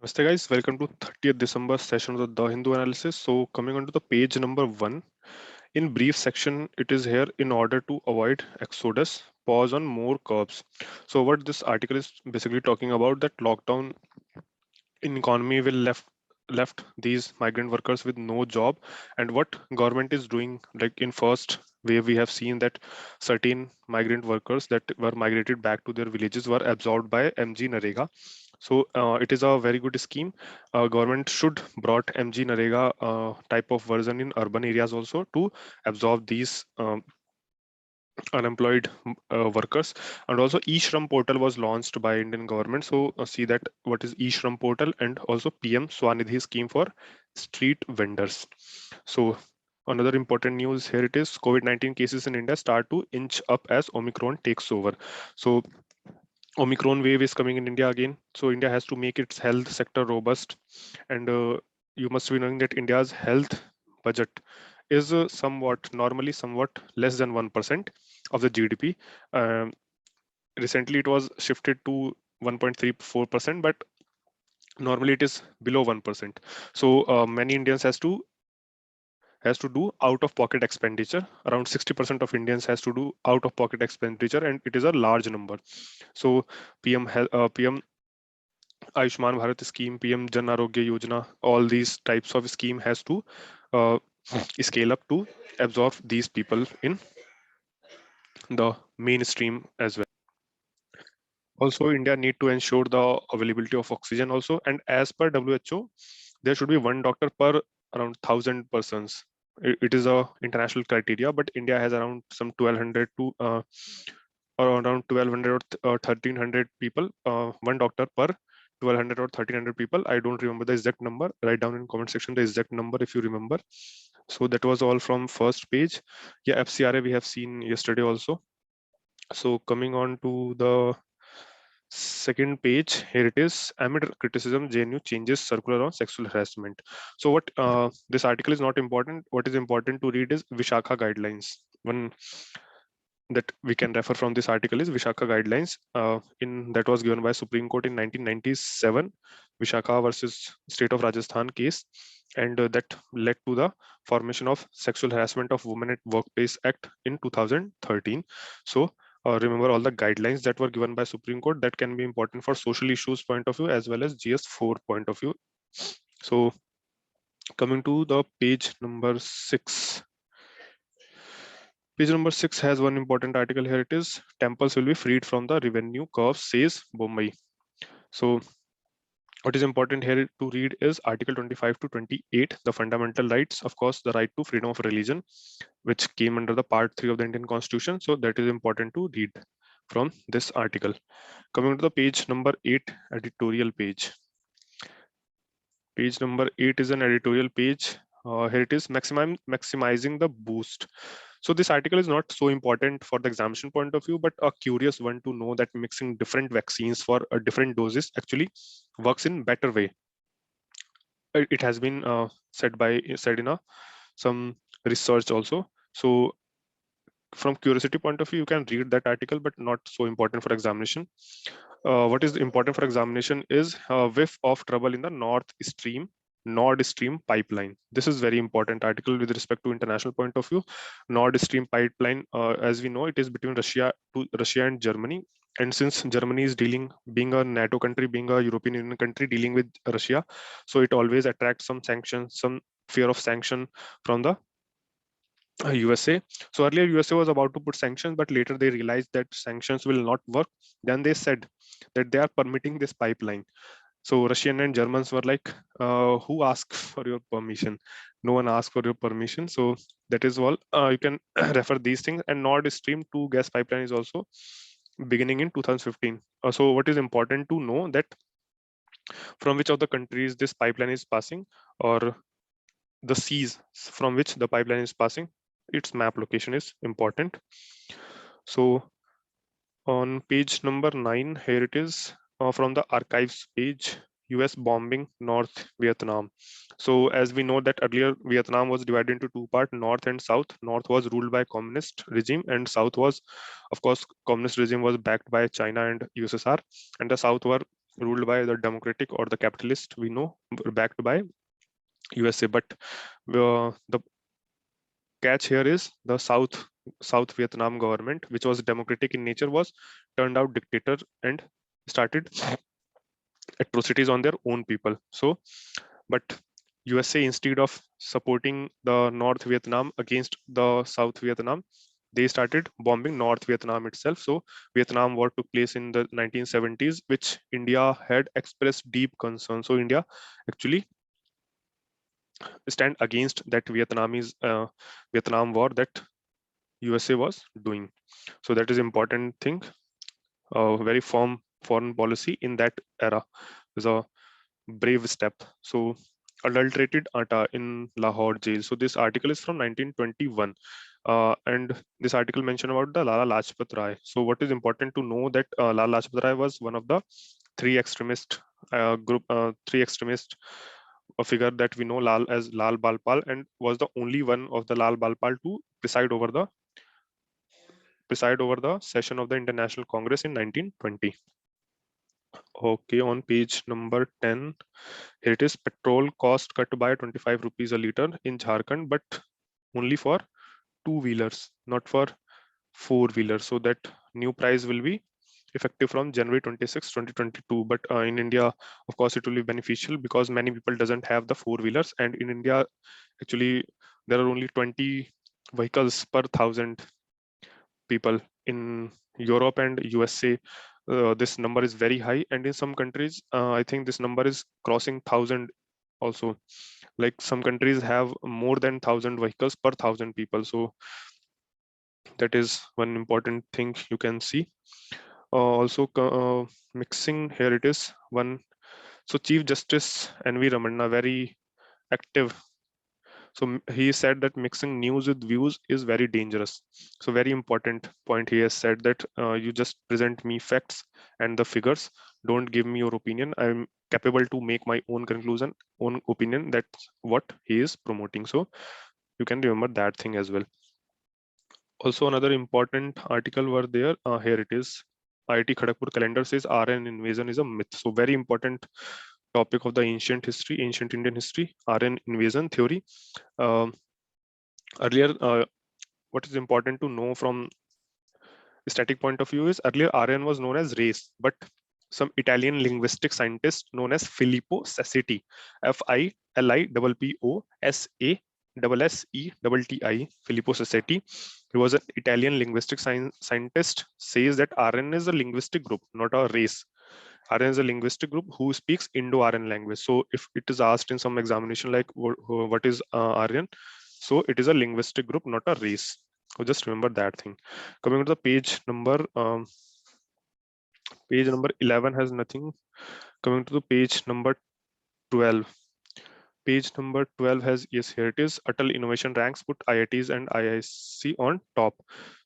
Namaste guys, welcome to 30th December session of the Hindu analysis. So coming on to the page number 1, in brief section, it is here in order to avoid exodus, pause on more curbs. So what this article is basically talking about, that lockdown in economy will left these migrant workers with no job, and what government is doing, like in first wave we have seen that certain migrant workers that were migrated back to their villages were absorbed by MG Narega. So it is a very good scheme. Government should brought MG Narega type of version in urban areas also to absorb these unemployed workers. And also e-shram portal was launched by Indian government. So see that what is e-shram portal, and also PM Swanidhi scheme for street vendors. So another important news here, it is COVID-19 cases in India start to inch up as Omicron takes over. So Omicron wave is coming in India again. So India has to make its health sector robust. And you must be knowing that India's health budget is somewhat less than 1% of the GDP. Um, Recently, it was shifted to 1.34%, but normally it is below 1%. So many Indians has to do out of pocket expenditure. Around 60% of Indians has to do out of pocket expenditure, and it is a large number. So PM Ayushman Bharat scheme, PM Jan Arogya Yojana, all these types of scheme has to uh, scale up to absorb these people in the mainstream as well. Also, India need to ensure the availability of oxygen also, and as per WHO, there should be one doctor per around 1,000 persons. It is a international criteria, but India has around some 1,200 to or around 1,200 or 1,300 people, one doctor per 1,200 or 1,300 people. I don't remember the exact number. Write down in comment section the exact number if you remember. So that was all from first page. Yeah, FCRA we have seen yesterday also. So coming on to the second page, here it is. Amid criticism, JNU changes circular on sexual harassment. So what this article is not important. What is important to read is Vishakha Guidelines. One that we can refer from this article is Vishakha Guidelines. In that was given by Supreme Court in 1997, Vishakha versus State of Rajasthan case, and that led to the formation of Sexual Harassment of Women at Workplace Act in 2013. So remember all the guidelines that were given by Supreme Court, that can be important for social issues point of view as well as GS4 point of view. So coming to the page number 6. Page number 6 has one important article here. It is temples will be freed from the revenue curve, says Bombay. So what is important here to read is Article 25 to 28, the fundamental rights, of course, the right to freedom of religion, which came under the part 3 of the Indian Constitution. So that is important to read from this article. Coming to the page number 8, editorial page. Page number 8 is an editorial page. Here it is, maximizing the boost. So this article is not so important for the examination point of view, but a curious one to know that mixing different vaccines for different doses actually works in better way. It has been said in some research also. So from curiosity point of view, you can read that article, but not so important for examination. What is important for examination is whiff of trouble in the Nord Stream pipeline. This is very important article with respect to international point of view. Nord Stream pipeline, as we know, it is between Russia and Germany. And since Germany is being a NATO country, being a European Union country, dealing with Russia, so it always attracts some sanctions, some fear of sanction from the USA. So earlier USA was about to put sanctions, but later they realized that sanctions will not work. Then they said that they are permitting this pipeline. So Russian and Germans were like, who asked for your permission? No one asked for your permission. So that is all. You can refer these things. And Nord Stream 2 gas pipeline is also beginning in 2015. So what is important to know that from which of the countries this pipeline is passing, or the seas from which the pipeline is passing, its map location is important. So on page number 9, here it is, from the archives page, US bombing North Vietnam. So as we know that earlier Vietnam was divided into two parts, North and South. North was ruled by communist regime, and South was, of course, communist regime was backed by China and USSR, and the South were ruled by the democratic or the capitalist, we know, backed by USA. But the catch here is the South Vietnam government, which was democratic in nature, was turned out dictator and started atrocities on their own people. So, but USA, instead of supporting the North Vietnam against the South Vietnam, they started bombing North Vietnam itself. So Vietnam War took place in the 1970s, which India had expressed deep concern. So India actually stand against that Vietnam War that USA was doing. So that is important thing. Very firm foreign policy in that era is a brave step. So adulterated atta in Lahore jail. So this article is from 1921. And this article mentioned about the Lala Lajpat Rai. So what is important to know that Lala Lajpat Rai was one of the three extremist figure that we know Lal as Lal Balpal, and was the only one of the Lal Balpal to preside over the session of the International Congress in 1920. Okay, on page number 10, here it is: petrol cost cut by 25 rupees a liter in Jharkhand, but only for two-wheelers, not for four-wheelers. So that new price will be effective from January 26, 2022. But in India, of course, it will be beneficial because many people doesn't have the four-wheelers, and in India, actually, there are only 20 vehicles per thousand people. In Europe and USA, this number is very high, and in some countries, I think this number is crossing 1,000 also. Like some countries have more than 1,000 vehicles per thousand people. So that is one important thing you can see. Also, mixing, here it is one. So Chief Justice N.V. Ramana, very active. So he said that mixing news with views is very dangerous. So very important point, he has said that you just present me facts and the figures, don't give me your opinion. I'm capable to make my own conclusion, own opinion. That's what he is promoting. So you can remember that thing as well. Also, another important article were there. Here it is. IIT Kharagpur calendar says RN invasion is a myth. So very important topic of the ancient history, ancient Indian history, RN invasion theory. Um, Earlier, what is important to know from static point of view is earlier RN was known as race, but some Italian linguistic scientist known as Filippo Sassetti, Filippo Sassetti, Filippo Sassetti. He was an Italian linguistic scientist, says that RN is a linguistic group, not a race. RN is a linguistic group who speaks Indo-Aryan language. So if it is asked in some examination like what is Aryan, so it is a linguistic group, not a race. So just remember that thing. Coming to the page number 11 has nothing. Coming to the page number 12. Page number 12 has, yes, here it is. Atal Innovation Ranks put IITs and IIC on top.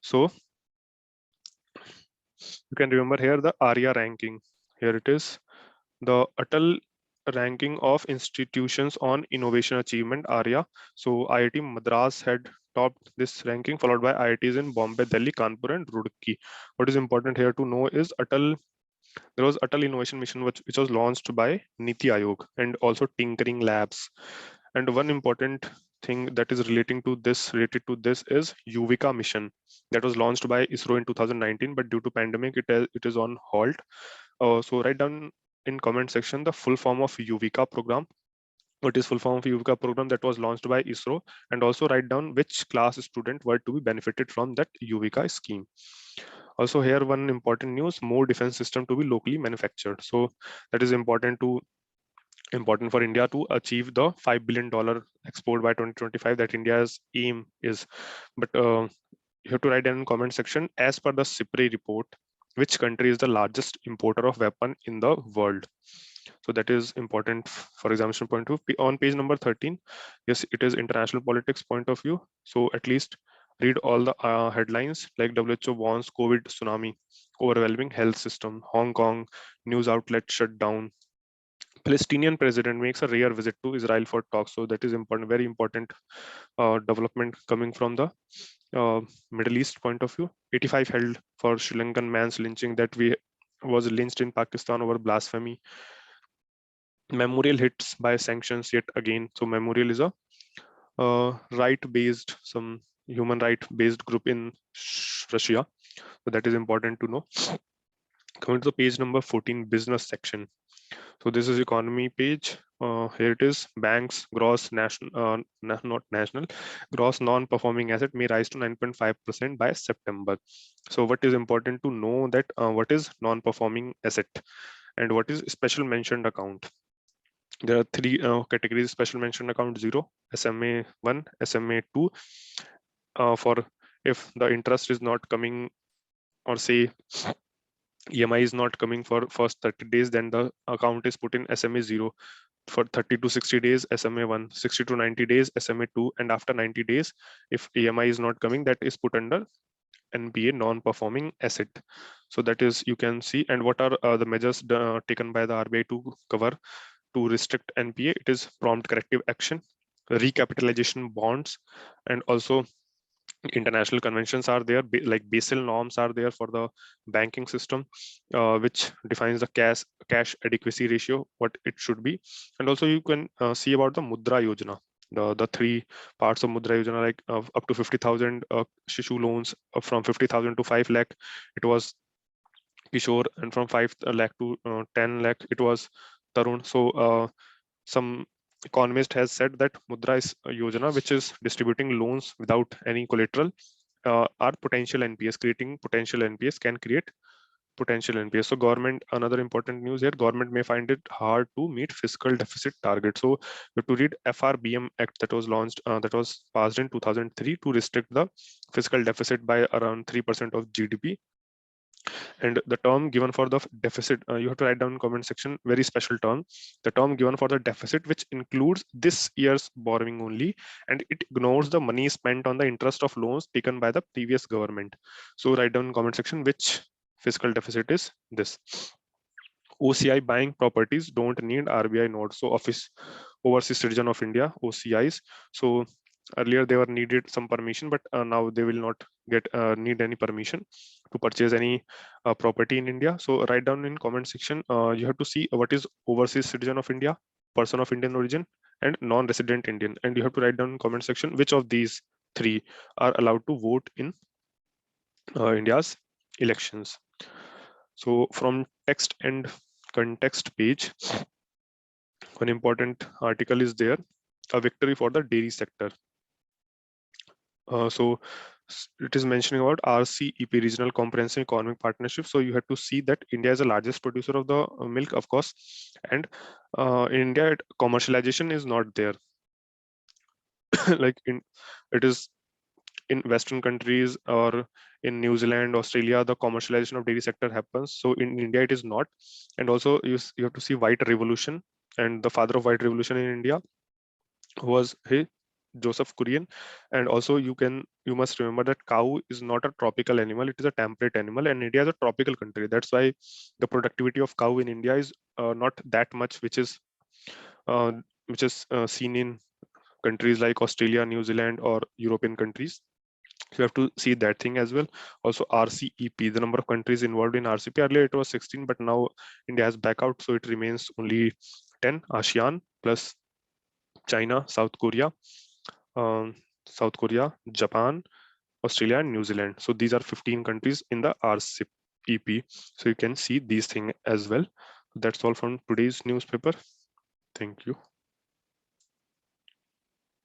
So you can remember here the ARIA ranking. Here it is. The Atal ranking of institutions on innovation achievement, ARIA. So IIT Madras had topped this ranking, followed by IITs in Bombay, Delhi, Kanpur, and Roorkee. What is important here to know is there was Atal Innovation Mission, which was launched by Niti Aayog, and also Tinkering Labs. And one important thing that is related to this is Yuvika mission that was launched by ISRO in 2019, but due to pandemic, it is on halt. So write down in comment section the full form of Yuvika program. What is full form of Yuvika program that was launched by ISRO, and also write down which class student were to be benefited from that Yuvika scheme. Also here one important news: more defense system to be locally manufactured. So that is important for India to achieve the $5 billion export by 2025 that India's aim is. But you have to write down in comment section, as per the SIPRI report, which country is the largest importer of weapon in the world. So that is important for examination point of view. On page number 13, yes, it is international politics point of view. So at least read all the headlines like WHO warns COVID tsunami, overwhelming health system, Hong Kong news outlet shut down, Palestinian president makes a rare visit to Israel for talks. So that is important, very important development coming from the Middle East point of view. 85 held for Sri Lankan man's lynching that we was lynched in Pakistan over blasphemy. Memorial hits by sanctions yet again. So Memorial is a right-based, some human right-based group in Russia. So that is important to know. Coming to the page number 14, business section. So this is economy page. Here it is. Banks gross national, not national, gross non-performing asset may rise to 9.5% by September. So what is important to know that what is non-performing asset and what is special mentioned account. There are three categories: special mention account 0, SMA 1, SMA 2. For if the interest is not coming, or say EMI is not coming for first 30 days, then the account is put in SMA 0. For 30 to 60 days, SMA 1, 60 to 90 days, SMA 2, and after 90 days, if EMI is not coming, that is put under NPA, non-performing asset. So that is, you can see. And what are the measures taken by the RBI to restrict NPA? It is prompt corrective action, recapitalization bonds, and also international conventions are there, like Basel norms are there for the banking system, which defines the cash adequacy ratio, what it should be. And also you can see about the Mudra Yojana, the three parts of Mudra Yojana, like up to 50,000 Shishu loans, from 50,000 to 5 lakh it was Kishore, and from 5 lakh to 10 lakh it was Tarun. So some economist has said that Mudra Yojana, which is distributing loans without any collateral, are potential NPS, creating potential NPS, can create potential NPS. So government, another important news here, government may find it hard to meet fiscal deficit target. So you have to read FRBM Act that was launched, that was passed in 2003 to restrict the fiscal deficit by around 3% of GDP. And the term given for the deficit, you have to write down in comment section, very special term, the term given for the deficit, which includes this year's borrowing only, and it ignores the money spent on the interest of loans taken by the previous government. So write down in comment section which fiscal deficit is this. OCI buying properties don't need RBI notes. So overseas citizen of India, OCIs. So earlier they were needed some permission, but now they will not get need any permission to purchase any property in India. So write down in comment section, you have to see what is overseas citizen of India, person of Indian origin, and non-resident Indian. And you have to write down in comment section which of these three are allowed to vote in India's elections. So from text and context page, one important article is there, a victory for the dairy sector. So it is mentioning about RCEP, Regional Comprehensive Economic Partnership. So you have to see that India is the largest producer of the milk, of course, and in India, commercialization is not there. Like it is in Western countries or in New Zealand, Australia, the commercialization of dairy sector happens. So in India, it is not. And also you have to see White Revolution, and the father of White Revolution in India was Joseph Kurian. And also you must remember that cow is not a tropical animal, it is a temperate animal, and India is a tropical country. That's why the productivity of cow in India is not that much, which is seen in countries like Australia, New Zealand, or European countries. You have to see that thing as well. Also RCEP, the number of countries involved in RCEP, earlier it was 16, but now India has back out, so it remains only 10. ASEAN plus China, South Korea, Japan, Australia, and New Zealand. So these are 15 countries in the RCEP. So you can see these things as well. That's all from today's newspaper. Thank you.